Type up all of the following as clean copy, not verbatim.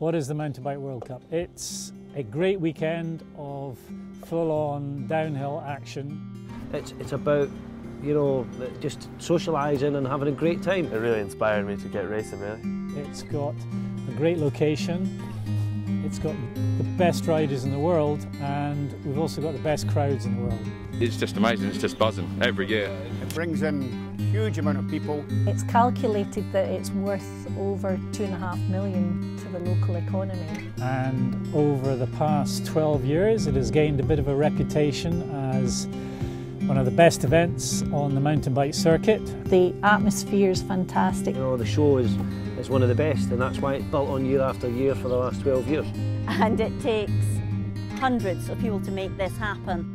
What is the Mountain Bike World Cup? It's a great weekend of full-on downhill action. It's about, you know, just socialising and having a great time. It really inspired me to get racing, really. It's got a great location, it's got the best riders in the world, and we've also got the best crowds in the world. It's just amazing, it's just buzzing every year. It brings in a huge amount of people. It's calculated that it's worth over $2.5 million to the local economy. And over the past 12 years it has gained a bit of a reputation as one of the best events on the mountain bike circuit. The atmosphere is fantastic. You know, the show is one of the best, and that's why it's built on year after year for the last 12 years. And it takes hundreds of people to make this happen.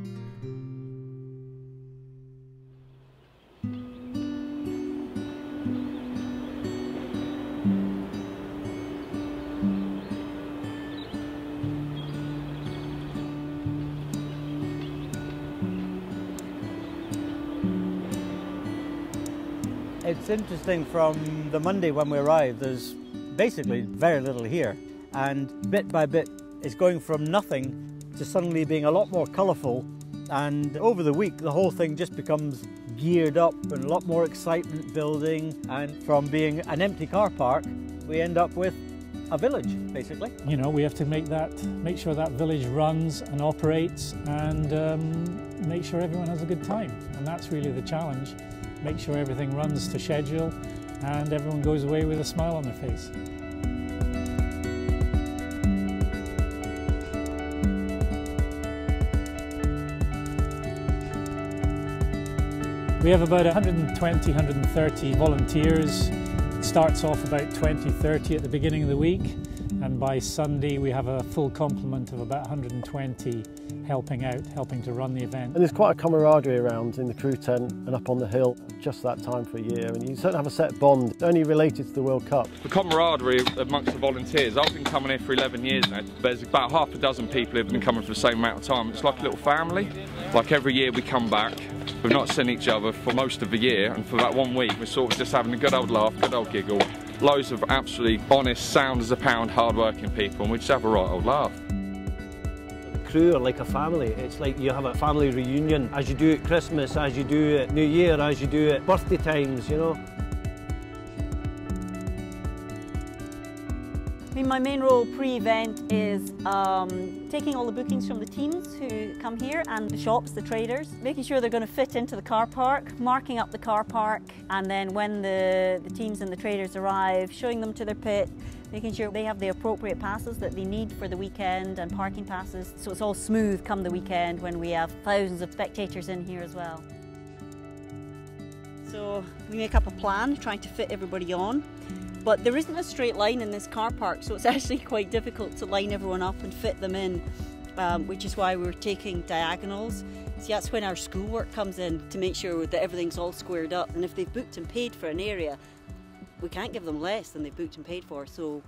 It's interesting, from the Monday when we arrived, there's basically very little here, and bit by bit it's going from nothing to suddenly being a lot more colourful, and over the week the whole thing just becomes geared up and a lot more excitement building, and from being an empty car park we end up with a village, basically. You know, we have to make sure that village runs and operates, and make sure everyone has a good time, and that's really the challenge. Make sure everything runs to schedule and everyone goes away with a smile on their face. We have about 120, 130 volunteers. It starts off about 20, 30 at the beginning of the week, and by Sunday we have a full complement of about 120 helping to run the event. And there's quite a camaraderie around in the crew tent and up on the hill just that time for a year, and you certainly have a set bond only related to the World Cup. The camaraderie amongst the volunteers, I've been coming here for 11 years now. There's about half a dozen people who've been coming for the same amount of time. It's like a little family. Like every year we come back, we've not seen each other for most of the year, and for that 1 week we're sort of just having a good old laugh, good old giggle. Loads of absolutely honest, sound as a pound, hard-working people, and we just have a right old laugh. Crew are like a family. It's like you have a family reunion, as you do at Christmas, as you do at New Year, as you do at birthday times, you know. I mean, my main role pre-event is taking all the bookings from the teams who come here and the shops, the traders, making sure they're going to fit into the car park, marking up the car park, and then when the teams and the traders arrive, showing them to their pit, making sure they have the appropriate passes that they need for the weekend and parking passes, so it's all smooth come the weekend when we have thousands of spectators in here as well. So we make up a plan trying to fit everybody on. But there isn't a straight line in this car park, so it's actually quite difficult to line everyone up and fit them in, which is why we're taking diagonals. See, that's when our schoolwork comes in, to make sure that everything's all squared up. And if they've booked and paid for an area, we can't give them less than they've booked and paid for. So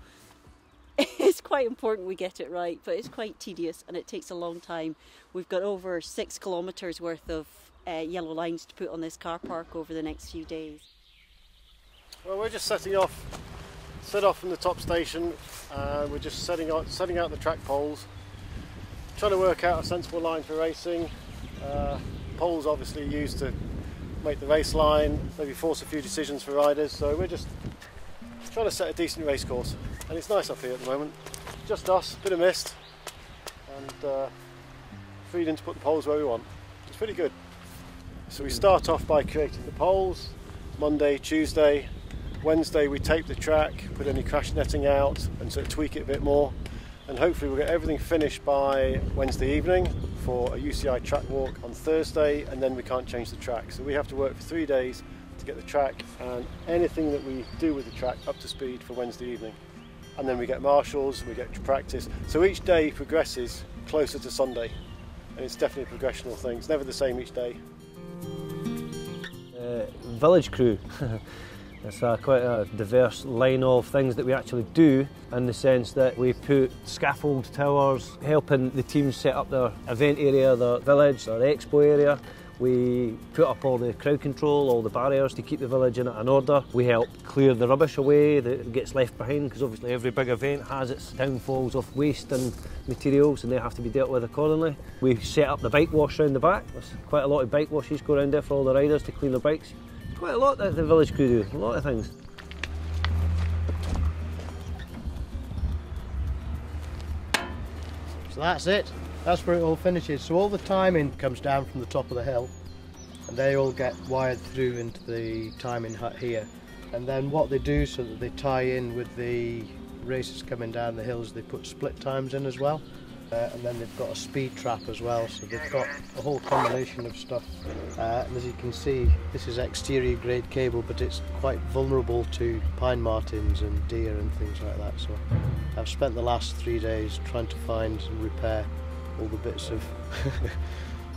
it's quite important we get it right, but it's quite tedious and it takes a long time. We've got over 6 kilometres worth of yellow lines to put on this car park over the next few days. Well, we're just set off from the top station. We're just setting out the track poles, trying to work out a sensible line for racing. Poles obviously used to make the race line, maybe force a few decisions for riders, so we're just trying to set a decent race course. And it's nice up here at the moment. Just us, bit of mist, and freedom to put the poles where we want. It's pretty good. So we start off by creating the poles. Monday, Tuesday, Wednesday we tape the track, put any crash netting out and sort of tweak it a bit more, and hopefully we'll get everything finished by Wednesday evening for a UCI track walk on Thursday, and then we can't change the track. So we have to work for 3 days to get the track and anything that we do with the track up to speed for Wednesday evening. And then we get marshals, we get practice. So each day progresses closer to Sunday, and it's definitely a progressional thing. It's never the same each day. Village crew. It's quite a diverse line of things that we actually do, in the sense that we put scaffold towers, helping the teams set up their event area, their village, their expo area. We put up all the crowd control, all the barriers to keep the village in order. We help clear the rubbish away that gets left behind, because obviously every big event has its downfalls of waste and materials, and they have to be dealt with accordingly. We set up the bike wash round the back. There's quite a lot of bike washes go around there for all the riders to clean their bikes. Quite a lot that the village crew do, a lot of things. So that's it. That's where it all finishes. So all the timing comes down from the top of the hill, and they all get wired through into the timing hut here. And then what they do so that they tie in with the races coming down the hills, they put split times in as well. And then they've got a speed trap as well, so they've got a whole combination of stuff. And as you can see, this is exterior grade cable, but it's quite vulnerable to pine martens and deer and things like that. So I've spent the last 3 days trying to find and repair all the bits of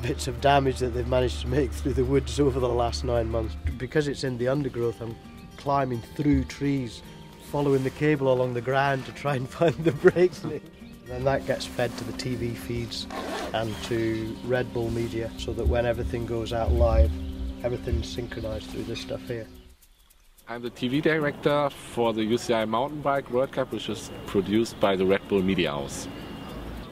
bits of damage that they've managed to make through the woods over the last 9 months. Because it's in the undergrowth, I'm climbing through trees, following the cable along the ground to try and find the breaks in it. Then that gets fed to the TV feeds and to Red Bull Media, so that when everything goes out live, everything's synchronised through this stuff here. I'm the TV director for the UCI Mountain Bike World Cup, which is produced by the Red Bull Media House.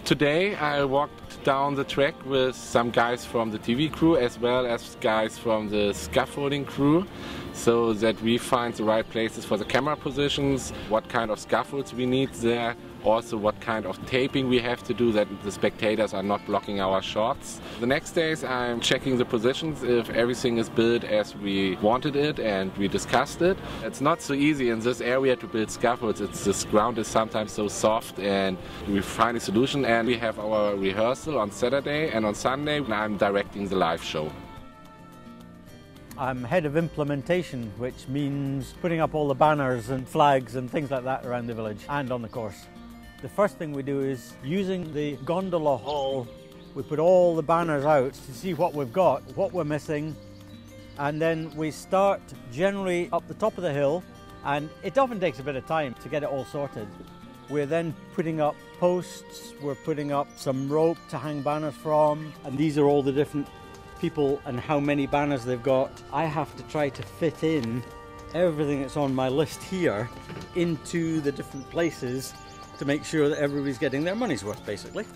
Today I walked down the track with some guys from the TV crew as well as guys from the scaffolding crew, so that we find the right places for the camera positions, what kind of scaffolds we need there, also what kind of taping we have to do that the spectators are not blocking our shots. The next days I'm checking the positions if everything is built as we wanted it and we discussed it. It's not so easy in this area to build scaffolds. This ground is sometimes so soft, and we find a solution, and we have our rehearsal on Saturday, and on Sunday I'm directing the live show. I'm head of implementation, which means putting up all the banners and flags and things like that around the village and on the course. The first thing we do is, using the gondola hall, we put all the banners out to see what we've got, what we're missing, and then we start generally up the top of the hill, and it often takes a bit of time to get it all sorted. We're then putting up posts, we're putting up some rope to hang banners from, and these are all the different people and how many banners they've got. I have to try to fit in everything that's on my list here into the different places to make sure that everybody's getting their money's worth, basically.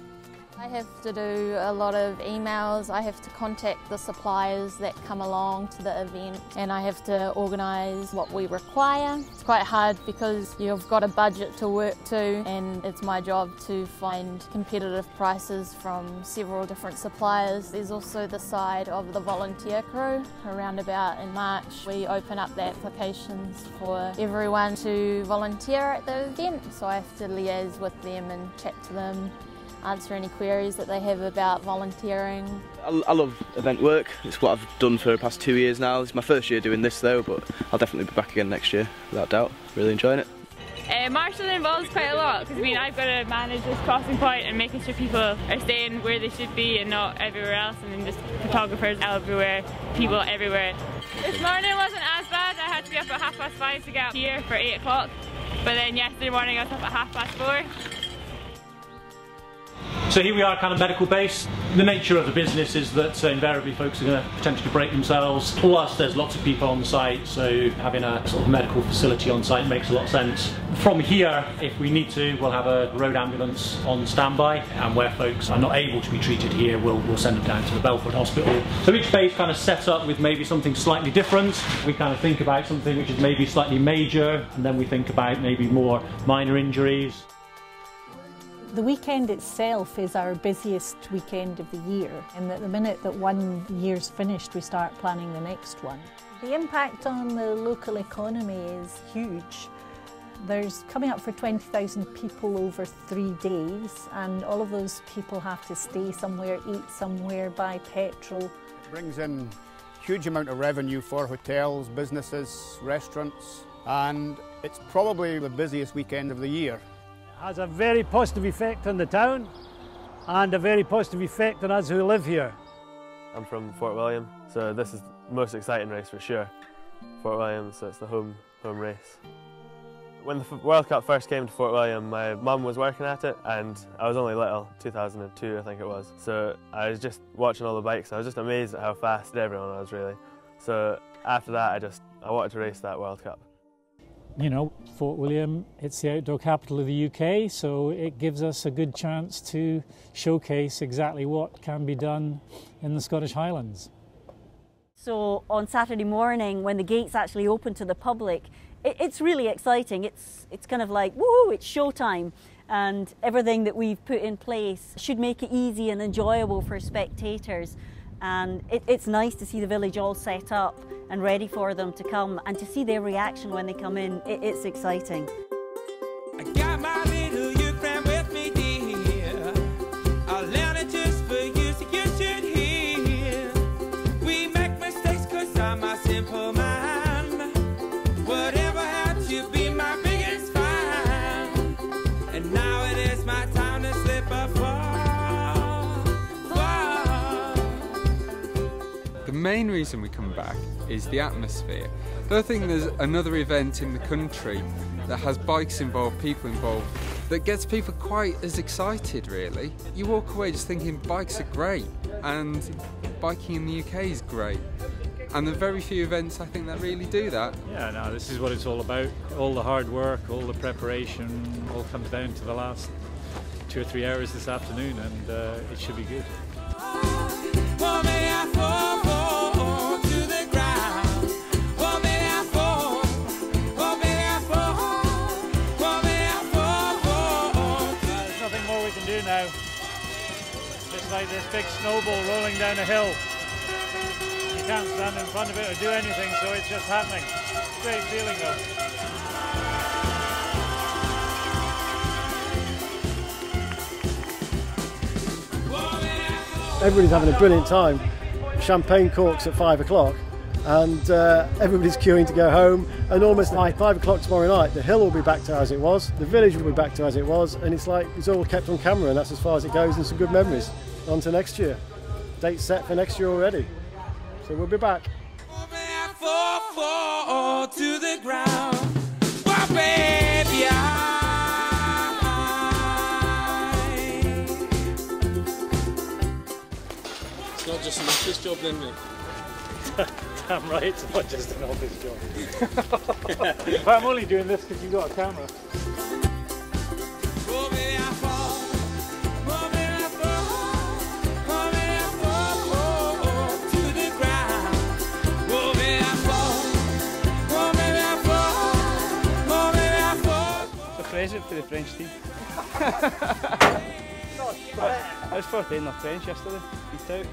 I have to do a lot of emails, I have to contact the suppliers that come along to the event, and I have to organise what we require. It's quite hard because you've got a budget to work to, and it's my job to find competitive prices from several different suppliers. There's also the side of the volunteer crew. Around about in March we open up the applications for everyone to volunteer at the event, so I have to liaise with them and chat to them, answer any queries that they have about volunteering. I love event work. It's what I've done for the past 2 years now. It's my first year doing this though, but I'll definitely be back again next year, without doubt. Really enjoying it. Marshalling involves quite a lot, because I've got to manage this crossing point and making sure people are staying where they should be and not everywhere else, and then just photographers everywhere, people everywhere. This morning wasn't as bad. I had to be up at 5:30 to get up here for 8 o'clock, but then yesterday morning I was up at 4:30. So here we are, kind of medical base. The nature of the business is that invariably folks are going to potentially break themselves, plus there's lots of people on site, so having a sort of medical facility on site makes a lot of sense. From here, if we need to, we'll have a road ambulance on standby, and where folks are not able to be treated here, we'll send them down to the Belford Hospital. So each base kind of set up with maybe something slightly different. We kind of think about something which is maybe slightly major, and then we think about maybe more minor injuries. The weekend itself is our busiest weekend of the year, and at the minute that one year's finished we start planning the next one. The impact on the local economy is huge. There's coming up for 20,000 people over 3 days, and all of those people have to stay somewhere, eat somewhere, buy petrol. It brings in a huge amount of revenue for hotels, businesses, restaurants, and it's probably the busiest weekend of the year. Has a very positive effect on the town and a very positive effect on us who live here. I'm from Fort William, so this is the most exciting race for sure. Fort William, so it's the home race. When the World Cup first came to Fort William, my mum was working at it and I was only little, 2002 I think it was. So I was just watching all the bikes and I was just amazed at how fast everyone was really. So after that I wanted to race that World Cup. You know, Fort William, it's the outdoor capital of the UK, so it gives us a good chance to showcase exactly what can be done in the Scottish Highlands. So on Saturday morning, when the gates actually open to the public, it's really exciting. It's kind of like, woohoo, it's showtime. And everything that we've put in place should make it easy and enjoyable for spectators. And it's nice to see the village all set up and ready for them to come, and to see their reaction when they come in. It's exciting. I got my little youth friend with me, dear. I learned it just for you, so you should hear. We make mistakes 'cause I'm a simple man. Whatever had to be my biggest fan. And now it is my time to slip a fall. The main reason we come back is the atmosphere. I don't think there's another event in the country that has bikes involved, people involved, that gets people quite as excited really. You walk away just thinking bikes are great and biking in the UK is great. And there are very few events I think that really do that. Yeah, no, this is what it's all about. All the hard work, all the preparation, all comes down to the last 2 or 3 hours this afternoon, and it should be good. Now, just like this big snowball rolling down a hill. You can't stand in front of it or do anything, so it's just happening. Great feeling though. Everybody's having a brilliant time. Champagne corks at 5 o'clock. And everybody's queuing to go home, and almost like 5 o'clock tomorrow night the hill will be back to as it was, the village will be back to as it was, and it's like it's all kept on camera, and that's as far as it goes, and some good memories. On to next year. Date set for next year already, so we'll be back. To the ground. Oh, baby, it's not just an office job then, mate. Damn right, it's not just an office job. But I'm only doing this because you've got a camera. It's a present for the French team. I was 14 in the French yesterday, beat out.